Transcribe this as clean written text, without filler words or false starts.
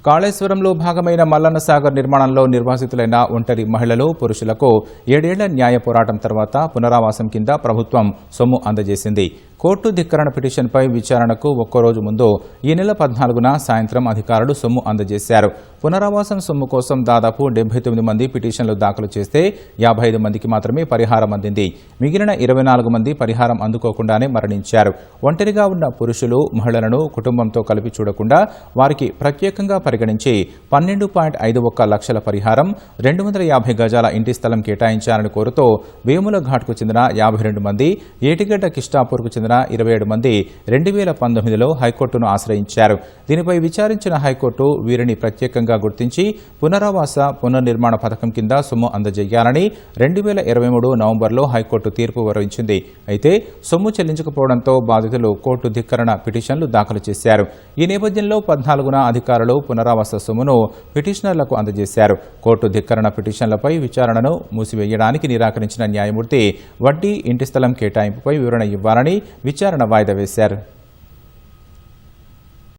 కాళేశ్వరంలో భాగమైన మల్లన్న సాగర్ నిర్మాణంలో నిర్వాసితులైన ఒంటరి మహిళలు, పురుషులకు 7 ఏళ్ల న్యాయ పోరాటం తర్వాత పునరావాసం కింద ప్రభుత్వం సొమ్ము అందజేసింది. కోర్టు ధిక్కరణ పిటిషన్పై విచారణకు ఒక్కరోజు ముందు ఈ నెల 14న సాయంత్రం అధికారులు సొమ్ము అందజేశారు. పునరావాసం సొమ్ము కోసం దాదాపు 79 మంది పిటిషన్లు దాఖలు చేస్తే 55 మందికి మాత్రమే పరిహారం అందింది. మిగిలిన 24 మంది పరిహారం అందుకోకుండానే మరణించారు. ఒంటరిగా ఉన్న పురుషులు, మహిళలను కుటుంబంతో కలిపి చూడకుండా వారికి ప్రత్యేకంగా పరిగణించి 12.51 లక్షల పరిహారం, 250 గజాల ఇంటి స్థలం కేటాయించాలని కోరుతూ వేముల ఘాట్కు చెందిన 52 మంది, ఏటిగడ్డ కిష్టాపూర్కు చెందిన 27 మంది 2019లో హైకోర్టును ఆశ్రయించారు. దీనిపై విచారించిన హైకోర్టు వీరిని ప్రత్యేకంగా గుర్తించి పునరావాస పునర్నిర్మాణ పథకం కింద సొమ్ము అందజేయాలని 2023 నవంబర్లో హైకోర్టు తీర్పు వెలువరించింది. అయితే సొమ్ము చెల్లించకపోవడంతో బాధితులు కోర్టు ధిక్కరణ పిటిషన్లు దాఖలు చేశారు. ఈ నేపథ్యంలో 14న అధికారులు పునరావాస సొమ్మును పిటిషనర్లకు అందజేశారు. కోర్టు ధిక్కరణ పిటిషన్లపై విచారణను మూసివేయడానికి నిరాకరించిన న్యాయమూర్తి వడ్డీ, ఇంటి స్థలం కేటాయింపుపై వివరణ ఇవ్వాలని విచారణ వాయిదా వేశారు.